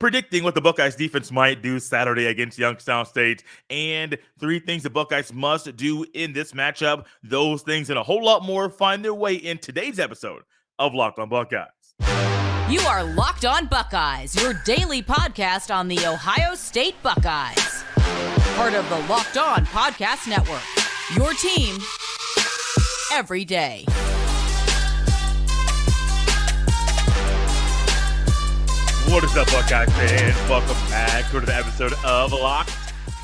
predicting what the Buckeyes defense might do Saturday against Youngstown State, and 3 things the Buckeyes must do in this matchup. Those things and a whole lot more find their way in today's episode of Locked on Buckeyes. You are Locked on Buckeyes, your daily podcast on the Ohio State Buckeyes. Part of the Locked on Podcast Network, your team every day. What is up, Buckeyes fans? Welcome back to the episode of Locked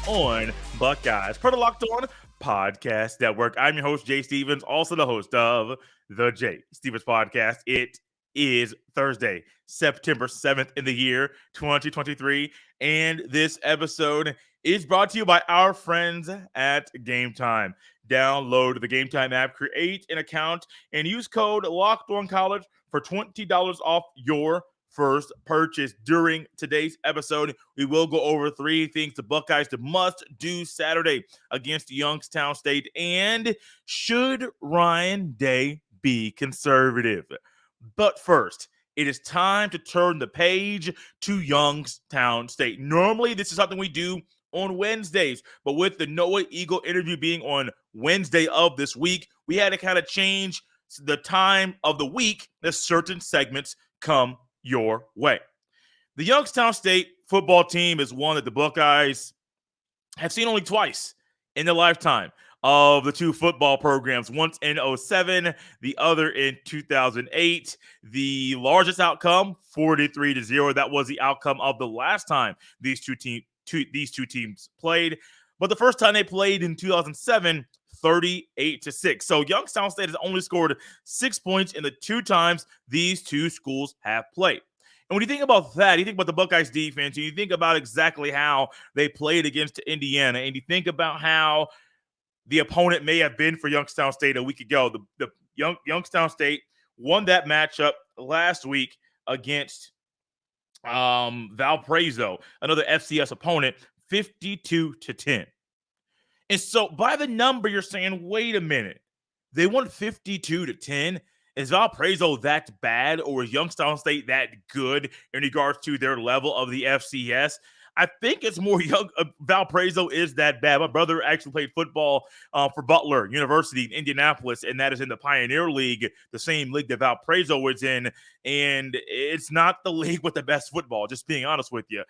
on Buckeyes, part of Locked on Podcast Network. I'm your host, Jay Stevens, also the host of the Jay Stevens Podcast. It is Thursday, September 7th in the year 2023, and this episode is brought to you by our friends at Gametime. Download the Gametime app, create an account, and use code LOCKEDONCollege for $20 off your first purchase. During today's episode, we will go over 3 things the Buckeyes must do Saturday against Youngstown State, and should Ryan Day be conservative? But first, it is time to turn the page to Youngstown State. Normally, this is something we do on Wednesdays, but with the Noah Eagle interview being on Wednesday of this week, we had to kind of change the time of the week that certain segments come your way. The Youngstown State football team is one that the Buckeyes have seen only twice in their lifetime of the 2 football programs, once in 2007, the other in 2008. The largest outcome, 43-0. That was the outcome of the last time these two teams played. But the first time they played in 2007, 38-6. So Youngstown State has only scored 6 points in the 2 times these 2 schools have played. And when you think about that, you think about the Buckeyes defense, and you think about exactly how they played against Indiana, and you think about how the opponent may have been for Youngstown State a week ago. The Youngstown State won that matchup last week against Valparaiso, another FCS opponent, 52-10. And so by the number, you're saying, wait a minute, they won 52-10. Is Valparaiso that bad, or is Youngstown State that good in regards to their level of the FCS? I think it's more Valparaiso is that bad. My brother actually played football for Butler University in Indianapolis, and that is in the Pioneer League, the same league that Valparaiso was in. And it's not the league with the best football, just being honest with you.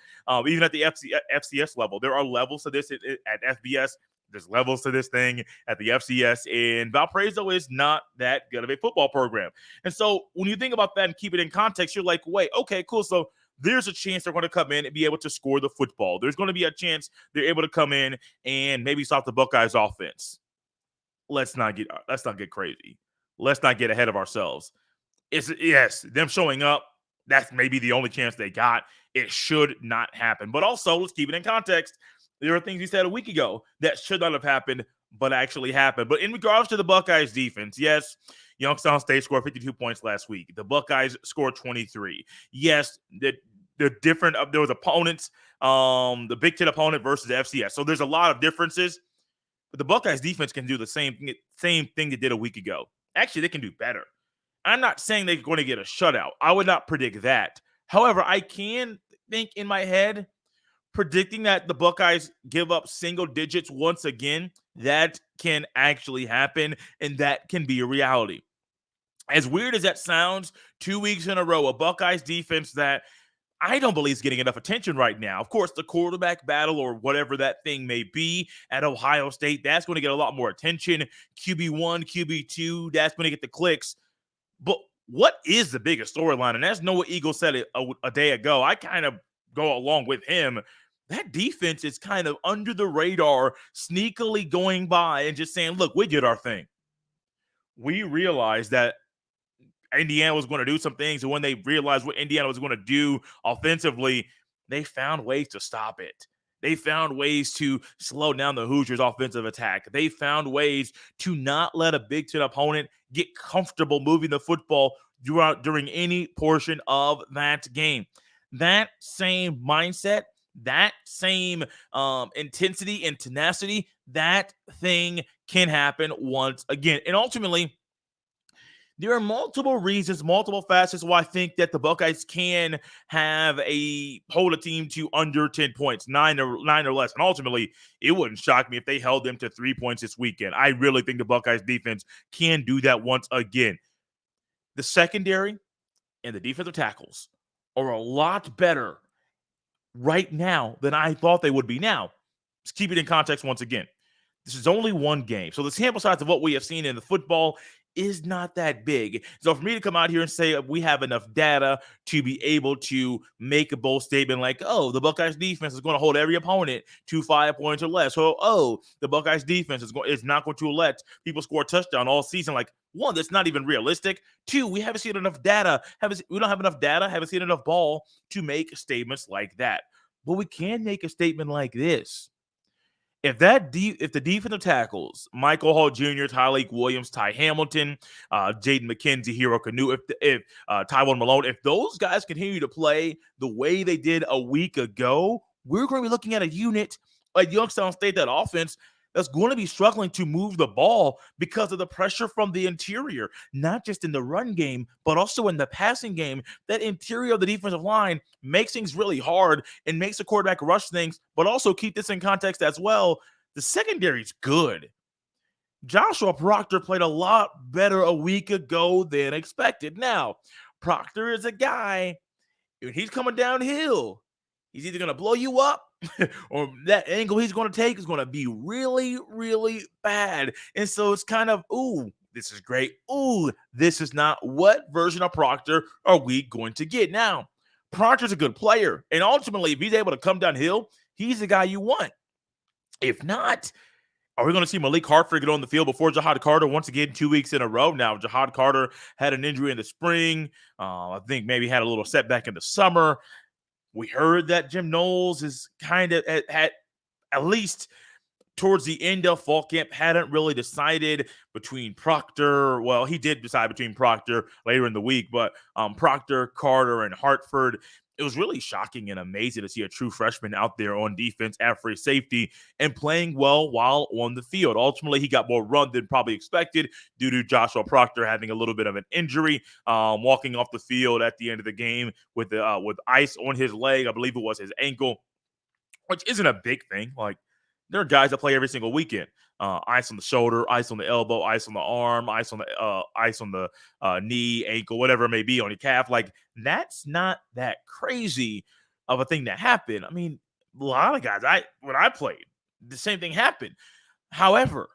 Even at the FCS level, there are levels to this at FBS. There's levels to this thing at the FCS, and Valparaiso is not that good of a football program. And so when you think about that and keep it in context, you're like, wait, okay, cool. So there's a chance they're going to come in and be able to score the football. There's going to be a chance they're able to come in and maybe stop the Buckeyes offense. Let's not get crazy. Let's not get ahead of ourselves. Yes, them showing up, that's maybe the only chance they got. It should not happen. But also, let's keep it in context. There are things we said a week ago that should not have happened, but actually happened. But in regards to the Buckeyes defense, yes, Youngstown State scored 52 points last week. The Buckeyes scored 23. Yes, the different of those opponents, the Big Ten opponent versus the FCS. So there's a lot of differences. But the Buckeyes defense can do the same thing they did a week ago. Actually, they can do better. I'm not saying they're going to get a shutout. I would not predict that. However, I can think in my head, predicting that the Buckeyes give up single digits once again, that can actually happen, and that can be a reality. As weird as that sounds, 2 weeks in a row, a Buckeyes defense that I don't believe is getting enough attention right now. Of course, the quarterback battle or whatever that thing may be at Ohio State, that's going to get a lot more attention. QB1, QB2, that's going to get the clicks. But what is the biggest storyline? And as Noah Eagle said it a day ago, I kind of go along with him. That defense is kind of under the radar, sneakily going by and just saying, look, we did our thing. We realized that Indiana was going to do some things, and when they realized what Indiana was going to do offensively, they found ways to stop it. They found ways to slow down the Hoosiers' offensive attack. They found ways to not let a Big Ten opponent get comfortable moving the football during any portion of that game. That same mindset, that same intensity and tenacity, that thing can happen once again. And ultimately, There are multiple reasons, multiple facets why I think that the Buckeyes can hold a team to under 10 points, nine or less. And ultimately, it wouldn't shock me if they held them to 3 points this weekend. I really think the Buckeyes defense can do that once again. The secondary and the defensive tackles are a lot better right now than I thought they would be. Now, let's keep it in context once again. This is only one game. So the sample size of what we have seen in the football is not that big. So for me to come out here and say we have enough data to be able to make a bold statement like, oh, the Buckeyes defense is going to hold every opponent to 5 points or less. So, oh, the Buckeyes defense is not going to let people score a touchdown all season. Like, one, that's not even realistic. Two, we haven't seen enough data. We don't have enough data, haven't seen enough ball to make statements like that. But we can make a statement like this. If the defensive tackles, Michael Hall Jr., Tyleik Williams, Ty Hamilton, Jaden McKenzie, Hero Canoe, if Tywone Malone, if those guys continue to play the way they did a week ago, we're going to be looking at a unit like Youngstown State, that offense that's going to be struggling to move the ball because of the pressure from the interior, not just in the run game, but also in the passing game. That interior of the defensive line makes things really hard and makes the quarterback rush things, but also keep this in context as well. The secondary is good. Joshua Proctor played a lot better a week ago than expected. Now, Proctor is a guy, when he's coming downhill, he's either going to blow you up or that angle he's going to take is going to be really, really bad. And so it's kind of, ooh, this is great. Ooh, this is not. What version of Proctor are we going to get? Now, Proctor's a good player. And ultimately, if he's able to come downhill, he's the guy you want. If not, are we going to see Malik Hartford get on the field before Jahad Carter once again 2 weeks in a row? Now, Jahad Carter had an injury in the spring. I think maybe had a little setback in the summer. We heard that Jim Knowles is kind of at least towards the end of fall camp hadn't really decided between Proctor. Well, he did decide between Proctor later in the week, but Proctor, Carter, and Hartford. It was really shocking and amazing to see a true freshman out there on defense at free safety and playing well while on the field. Ultimately, he got more run than probably expected due to Joshua Proctor having a little bit of an injury, walking off the field at the end of the game with ice on his leg. I believe it was his ankle, which isn't a big thing. Like, there are guys that play every single weekend. Ice on the shoulder, ice on the elbow, ice on the arm, ice on the knee, ankle, whatever it may be on your calf. Like, that's not that crazy of a thing that happened. I mean, a lot of guys, when I played, the same thing happened. However,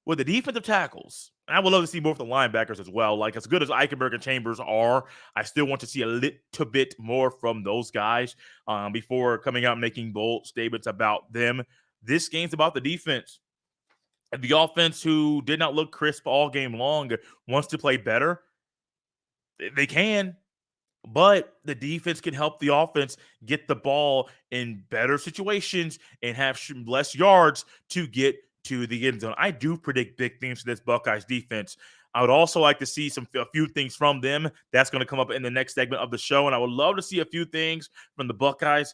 with the defensive tackles, I would love to see more of the linebackers as well. Like, as good as Eichenberg and Chambers are, I still want to see a little bit more from those guys before coming out and making bold statements about them. This game's about the defense. And the offense, who did not look crisp all game long, wants to play better. They can. But the defense can help the offense get the ball in better situations and have less yards to get to the end zone. I do predict big things for this Buckeyes defense. I would also like to see a few things from them. That's going to come up in the next segment of the show. And I would love to see a few things from the Buckeyes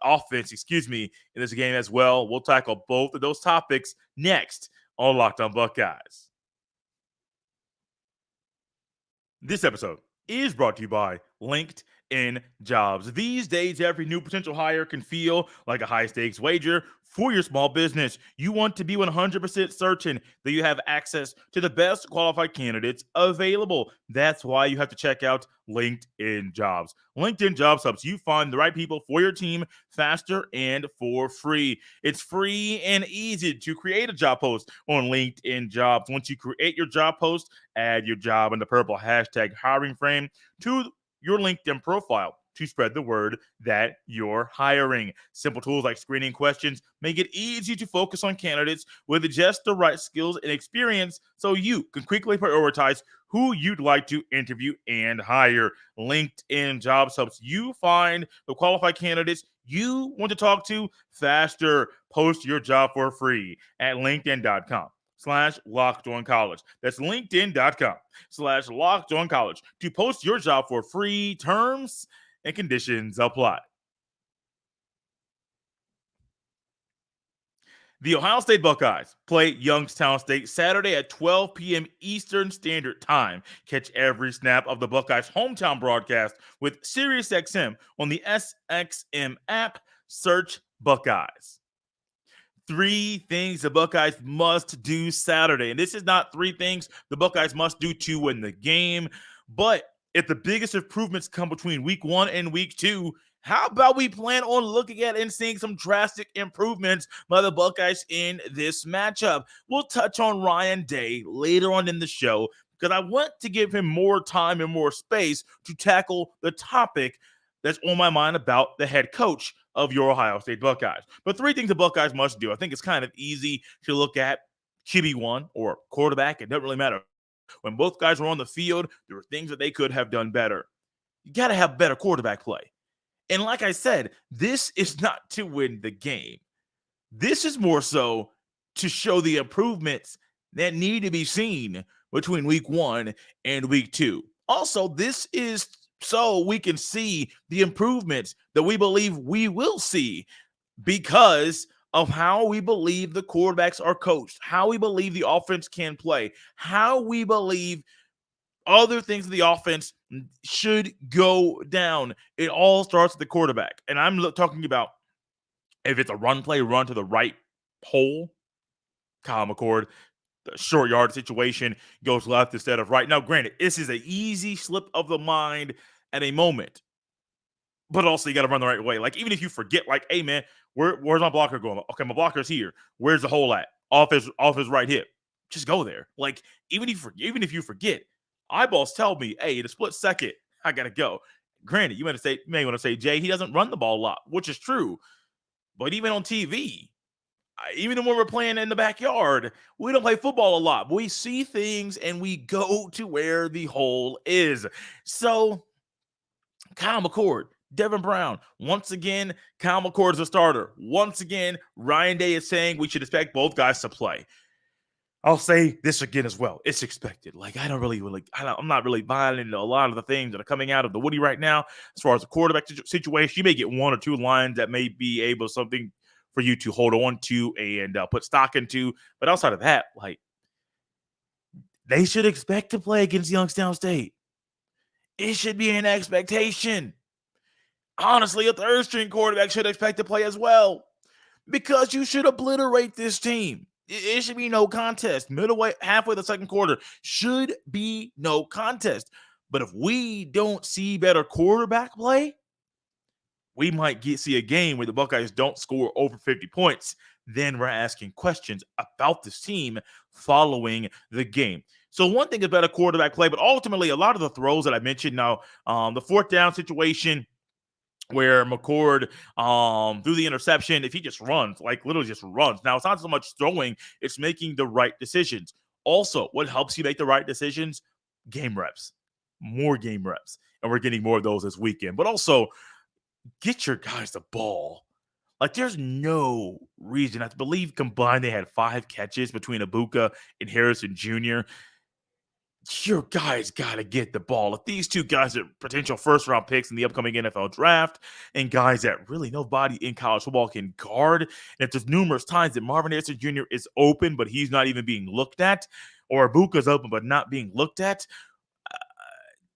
offense, in this game as well. We'll tackle both of those topics next on Locked On Buckeyes. This episode is brought to you by LinkedIn Jobs. These days, every new potential hire can feel like a high-stakes wager for your small business. You want to be 100% certain that you have access to the best qualified candidates available. That's why you have to check out LinkedIn Jobs. LinkedIn Jobs helps you find the right people for your team faster and for free. It's free and easy to create a job post on LinkedIn Jobs. Once you create your job post, add your job in the purple hashtag hiring frame to your LinkedIn profile to spread the word that you're hiring. Simple tools like screening questions make it easy to focus on candidates with just the right skills and experience so you can quickly prioritize who you'd like to interview and hire. LinkedIn Jobs helps you find the qualified candidates you want to talk to faster. Post your job for free at linkedin.com/LockedOnCollege. That's linkedin.com/LockedOnCollege to post your job for free. Terms and conditions apply. The Ohio State Buckeyes play Youngstown State Saturday at 12 p.m. Eastern Standard Time. Catch every snap of the Buckeyes' hometown broadcast with SiriusXM on the SXM app. Search Buckeyes. 3 things the Buckeyes must do Saturday. And this is not 3 things the Buckeyes must do to win the game. But if the biggest improvements come between week 1 and week 2, how about we plan on looking at and seeing some drastic improvements by the Buckeyes in this matchup? We'll touch on Ryan Day later on in the show because I want to give him more time and more space to tackle the topic that's on my mind about the head coach of your Ohio State Buckeyes. But 3 things the Buckeyes must do. I think it's kind of easy to look at QB1 or quarterback. It doesn't really matter. When both guys were on the field, there were things that they could have done better. You got to have better quarterback play. And like I said, this is not to win the game. This is more so to show the improvements that need to be seen between week 1 and week 2. Also, this is so we can see the improvements that we believe we will see because of how we believe the quarterbacks are coached, how we believe the offense can play, how we believe other things of the offense should go down. It all starts with the quarterback. And I'm talking about if it's a run play, run to the right hole, Kyle McCord, the short yard situation goes left instead of right. Now, granted, this is an easy slip of the mind at a moment, but also you got to run the right way. Like, even if you forget, like, hey, man, where's my blocker going? Okay, my blocker's here. Where's the hole at? Off his right hip. Just go there. Like, even if you forget, eyeballs tell me, hey, in a split second, I got to go. Granted, you may want to say, Jay, he doesn't run the ball a lot, which is true. But even on TV, even when we're playing in the backyard, we don't play football a lot. We see things and we go to where the hole is. So, Kyle McCord, Devin Brown, once again, Kyle McCord is a starter. Once again, Ryan Day is saying we should expect both guys to play. I'll say this again as well. It's expected. Like, I'm not really buying into a lot of the things that are coming out of the Woody right now. As far as the quarterback situation, you may get 1 or 2 lines that may be able something for you to hold on to and put stock into. But outside of that, like, they should expect to play against Youngstown State. It should be an expectation. Honestly, a third-string quarterback should expect to play as well because you should obliterate this team. It should be no contest. Middleway, halfway the second quarter should be no contest. But if we don't see better quarterback play, we might see a game where the Buckeyes don't score over 50 points. Then we're asking questions about this team following the game. So one thing is better quarterback play, but ultimately a lot of the throws that I mentioned now, the 4th down situation where McCord threw the interception, if he just runs, like literally just runs. Now, it's not so much throwing, it's making the right decisions. Also, what helps you make the right decisions? Game reps. More game reps. And we're getting more of those this weekend. But also, get your guys the ball. Like, there's no reason. I believe combined they had 5 catches between Ibuka and Harrison Jr. Your guys got to get the ball. If these 2 guys are potential first-round picks in the upcoming NFL draft and guys that really nobody in college football can guard, and if there's numerous times that Marvin Harrison Jr. is open but he's not even being looked at, or Ibuka's open but not being looked at,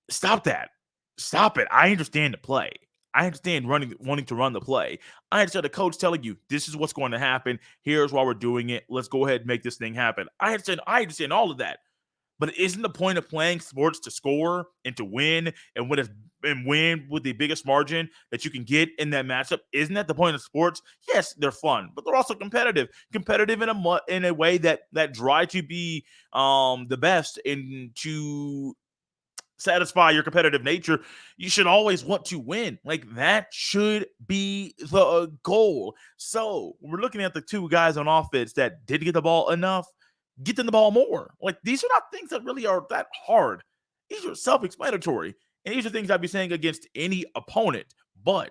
stop that. Stop it. I understand the play. I understand wanting to run the play. I understand the coach telling you, this is what's going to happen. Here's why we're doing it. Let's go ahead and make this thing happen. I understand all of that. But isn't the point of playing sports to score and to win and win with the biggest margin that you can get in that matchup? Isn't that the point of sports? Yes, they're fun, but they're also competitive. Competitive in a way that drive to be the best and to satisfy your competitive nature. You should always want to win. Like, that should be the goal. So we're looking at the 2 guys on offense that didn't get the ball enough. Get them the ball more. Like, these are not things that really are that hard. These are self-explanatory. And these are things I'd be saying against any opponent. But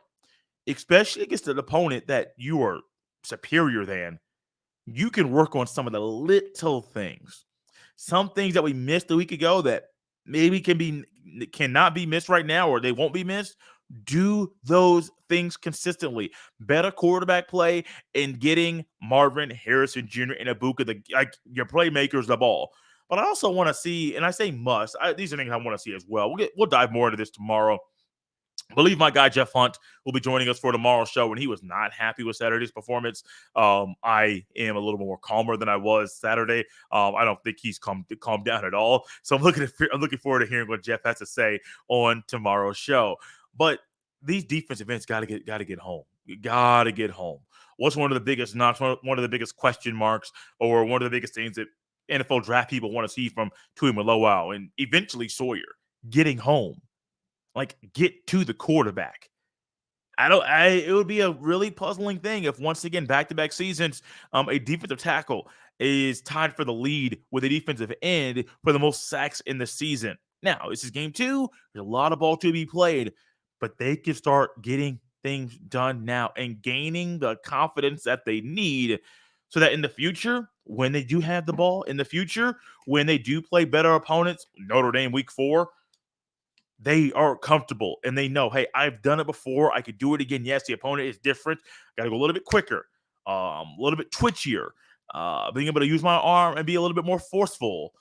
especially against an opponent that you are superior than, you can work on some of the little things. Some things that we missed a week ago that maybe cannot be missed right now, or they won't be missed. Do those things consistently. Better quarterback play and getting Marvin Harrison Jr. and Ibuka, your playmakers, the ball. But I also want to see, and I say must, these are things I want to see as well. We'll dive more into this tomorrow. I believe my guy Jeff Hunt will be joining us for tomorrow's show, and he was not happy with Saturday's performance. I am a little more calmer than I was Saturday. I don't think he's calmed down at all. So I'm looking forward to hearing what Jeff has to say on tomorrow's show. But these defensive ends got to get home. You got to get home. What's one of the biggest knocks, one of the biggest question marks, or one of the biggest things that NFL draft people want to see from Tuimoloau and eventually Sawyer? Getting home. Like, get to the quarterback. It would be a really puzzling thing if once again, back-to-back seasons, a defensive tackle is tied for the lead with a defensive end for the most sacks in the season. Now, this is game 2. There's a lot of ball to be played, but they can start getting things done now and gaining the confidence that they need so that in the future, when they do have the ball, in the future, when they do play better opponents, Notre Dame week 4, they are comfortable and they know, hey, I've done it before. I could do it again. Yes, the opponent is different. Got to go a little bit quicker, a little bit twitchier, being able to use my arm and be a little bit more forceful,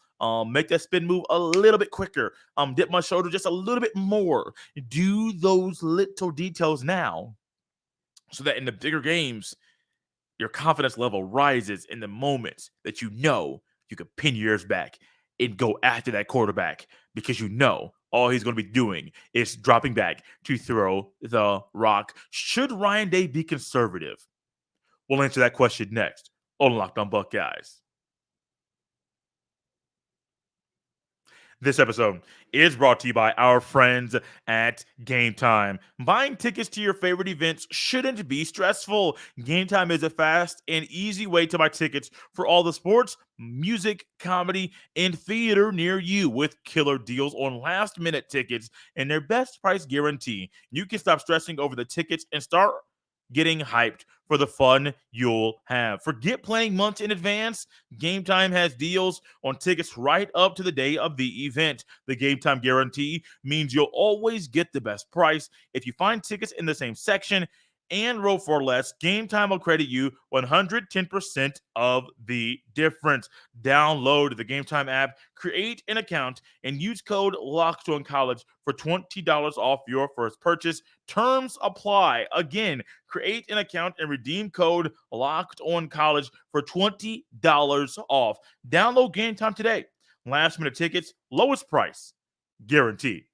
make that spin move a little bit quicker, dip my shoulder just a little bit more. Do those little details now so that in the bigger games, your confidence level rises in the moments that you know you can pin your ears back and go after that quarterback because you know all he's going to be doing is dropping back to throw the rock. Should Ryan Day be conservative? We'll answer that question next on Locked on Buckeyes. This episode is brought to you by our friends at Gametime. Buying tickets to your favorite events shouldn't be stressful. Gametime is a fast and easy way to buy tickets for all the sports, music, comedy, and theater near you with killer deals on last-minute tickets and their best price guarantee. You can stop stressing over the tickets and start getting hyped for the fun you'll have. Forget planning months in advance. Gametime has deals on tickets right up to the day of the event. The Gametime guarantee means you'll always get the best price. If you find tickets in the same section and row for less, Gametime will credit you 110% of the difference. Download the Gametime app, create an account, and use code LOCKEDONCollege for $20 off your first purchase. Terms apply. Again, create an account and redeem code LOCKEDONCollege for $20 off. Download Gametime today. Last minute tickets, lowest price, guaranteed.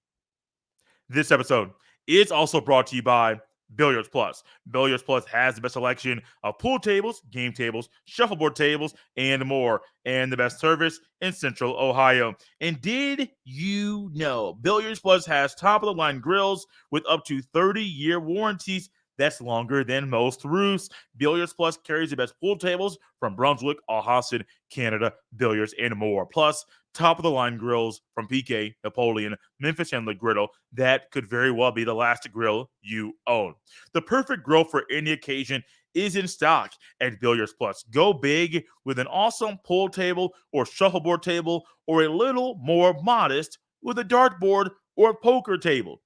This episode is also brought to you by Billiards Plus. Billiards Plus has the best selection of pool tables, game tables, shuffleboard tables, and more, and the best service in Central Ohio. And did you know Billiards Plus has top-of-the-line grills with up to 30-year warranties? That's longer than most roofs. Billiards Plus carries the best pool tables from Brunswick, Alhassan, Canada, Billiards, and more. Plus, top-of-the-line grills from PK, Napoleon, Memphis, and Le Griddle. That could very well be the last grill you own. The perfect grill for any occasion is in stock at Billiards Plus. Go big with an awesome pool table or shuffleboard table, or a little more modest with a dartboard or poker table.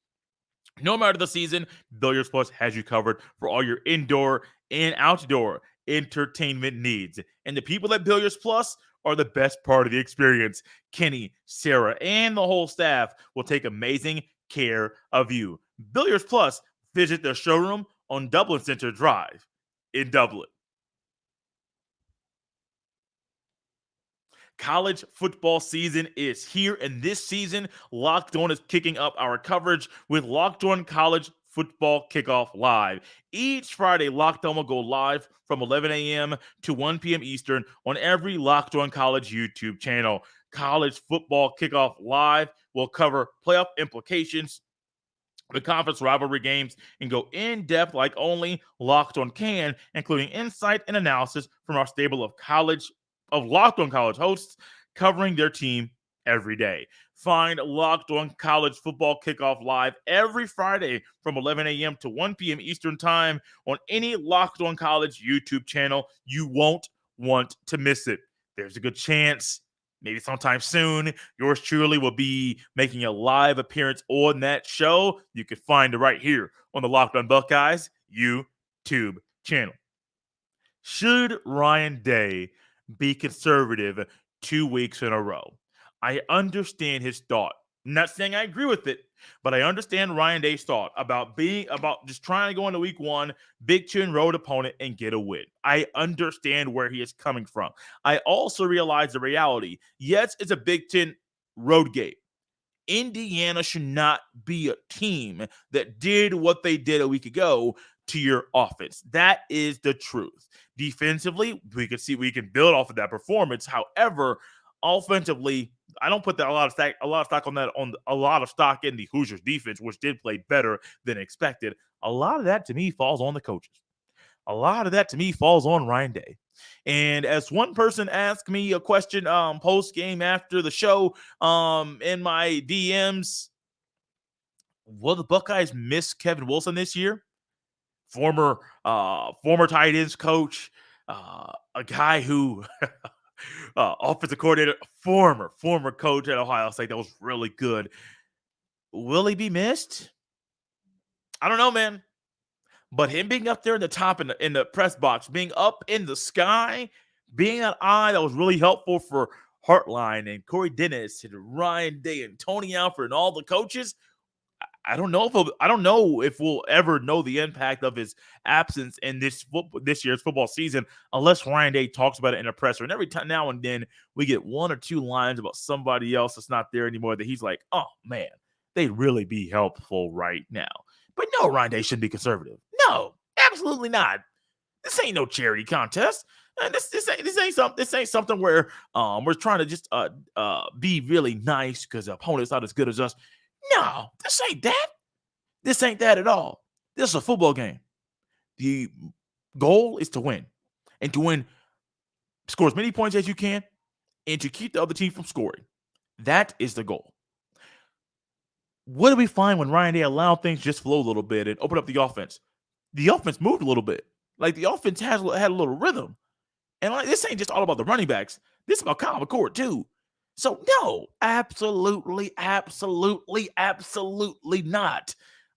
No matter the season, Billiards Plus has you covered for all your indoor and outdoor entertainment needs. And the people at Billiards Plus are the best part of the experience. Kenny, Sarah, and the whole staff will take amazing care of you. Billiards Plus, visit their showroom on Dublin Center Drive in Dublin. College football season is here, and this season, Locked On is kicking up our coverage with Locked On College Football Kickoff Live. Each Friday, Locked On will go live from 11 a.m. to 1 p.m. Eastern on every Locked On College YouTube channel. College Football Kickoff Live will cover playoff implications, the conference rivalry games, and go in depth like only Locked On can, including insight and analysis from our stable of Locked On College hosts covering their team every day. Find Locked On College Football Kickoff Live every Friday from 11 a.m. to 1 p.m. Eastern Time on any Locked On College YouTube channel. You won't want to miss it. There's a good chance maybe sometime soon, yours truly will be making a live appearance on that show. You can find it right here on the Locked On Buckeyes YouTube channel. Should Ryan Day be conservative 2 weeks in a row? I understand his thought. I'm not saying I agree with it, but I understand Ryan Day's thought about just trying to go into week one, Big Ten road opponent, and get a win. I understand where he is coming from. I also realize the reality. Yes, it's a Big Ten road game. Indiana should not be a team that did what they did a week ago to your offense. That is the truth. Defensively, we can build off of that performance. However, offensively, I don't put a lot of stock in the Hoosiers defense, which did play better than expected. A lot of that to me falls on the coaches. A lot of that to me falls on Ryan Day. And as one person asked me a question post game after the show in my DMs, will the Buckeyes miss Kevin Wilson this year? Former tight ends coach, a guy who offensive coordinator, former coach at Ohio State that was really good. Will he be missed? I don't know, man. But him being up there in the top in the press box, being up in the sky, being that eye that was really helpful for Hartline and Corey Dennis and Ryan Day and Tony Alford and all the coaches. I don't know if we'll ever know the impact of his absence in this year's football season unless Ryan Day talks about it in a presser. And every time now and then we get one or two lines about somebody else that's not there anymore that he's like, oh man, they'd really be helpful right now. But no, Ryan Day shouldn't be conservative. No, absolutely not. This ain't no charity contest. This ain't something where we're trying to just be really nice because the opponent's not as good as us. No, this ain't that. This ain't that at all. This is a football game. The goal is to win. And to win, score as many points as you can and to keep the other team from scoring. That is the goal. What did we find when Ryan Day allowed things to just flow a little bit and open up the offense? The offense moved a little bit. Like the offense had a little rhythm. And this ain't just all about the running backs. This is about Kyle McCord too. So no, absolutely not.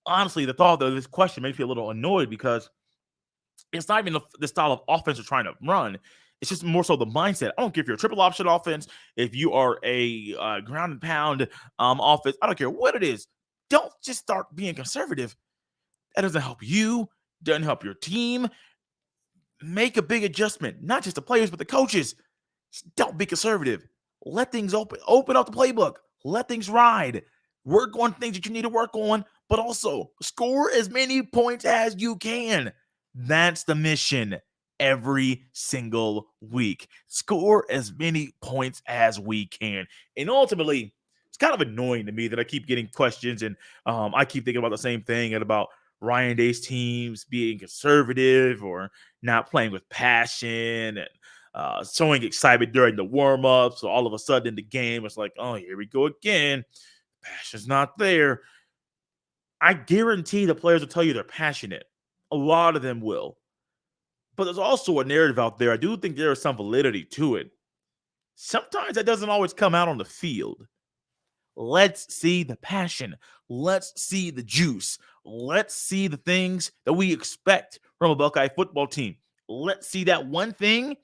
Honestly, the thought of this question makes me a little annoyed because it's not even the style of offense they're trying to run. It's just more so the mindset. I don't care if you're a triple option offense, if you are a ground and pound offense. I don't care what it is. Don't just start being conservative. That doesn't help you. Doesn't help your team. Make a big adjustment. Not just the players, but the coaches. Just don't be conservative. Let things open. Open up the playbook. Let things ride. Work on things that you need to work on, but also score as many points as you can. That's the mission every single week. Score as many points as we can. And ultimately, it's kind of annoying to me that I keep getting questions and I keep thinking about the same thing and about Ryan Day's teams being conservative or not playing with passion and showing excitement during the warm-up. So all of a sudden in the game, it's like, oh, here we go again. Passion's not there. I guarantee the players will tell you they're passionate. A lot of them will. But there's also a narrative out there. I do think there is some validity to it. Sometimes that doesn't always come out on the field. Let's see the passion. Let's see the juice. Let's see the things that we expect from a Buckeye football team. Let's see that one thing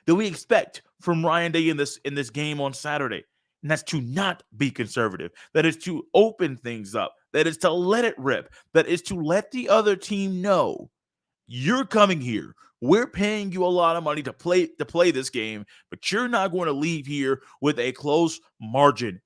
that we expect from Ryan Day in this game on Saturday. And that's to not be conservative. That is to open things up. That is to let it rip. That is to let the other team know you're coming here. We're paying you a lot of money to play this game, but you're not going to leave here with a close margin.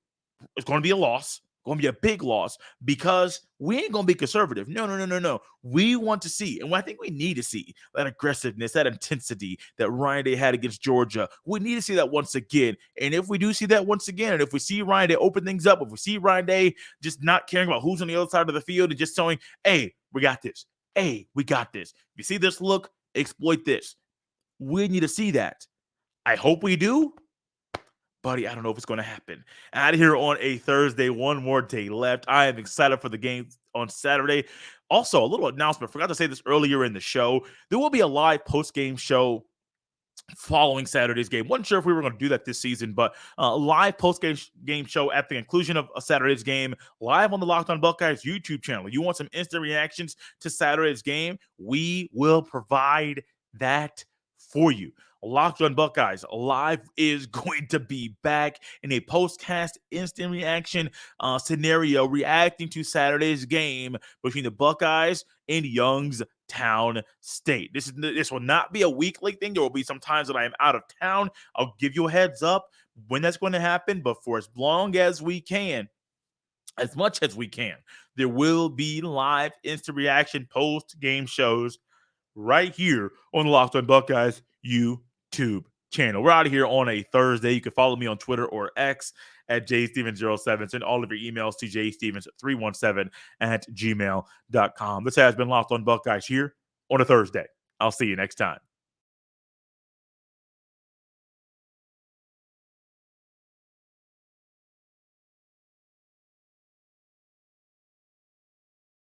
It's going to be a loss. Going to be a big loss because we ain't going to be conservative. No. We want to see, and I think we need to see that aggressiveness, that intensity that Ryan Day had against Georgia. We need to see that once again. And if we do see that once again, and if we see Ryan Day open things up, if we see Ryan Day just not caring about who's on the other side of the field and just saying, hey, we got this. Hey, we got this. If you see this look, exploit this. We need to see that. I hope we do. Buddy, I don't know if it's going to happen. Out of here on a Thursday, one more day left. I am excited for the game on Saturday. Also, a little announcement. Forgot to say this earlier in the show. There will be a live post-game show following Saturday's game. Wasn't sure if we were going to do that this season, but live post-game show at the conclusion of Saturday's game, live on the Locked On Buckeyes YouTube channel. You want some instant reactions to Saturday's game? We will provide that for you. Locked On Buckeyes live is going to be back in a postcast instant reaction scenario, reacting to Saturday's game between the Buckeyes and Youngstown State. This will not be a weekly thing. There will be some times that I am out of town. I'll give you a heads up when that's going to happen, but for as long as we can, as much as we can, there will be live instant reaction post-game shows right here on the Locked On Buckeyes YouTube channel. We're out of here on a Thursday. You can follow me on Twitter or X at jstevens07. Send all of your emails to jstevens317@gmail.com. This has been Locked On Buckeyes here on a Thursday. I'll see you next time.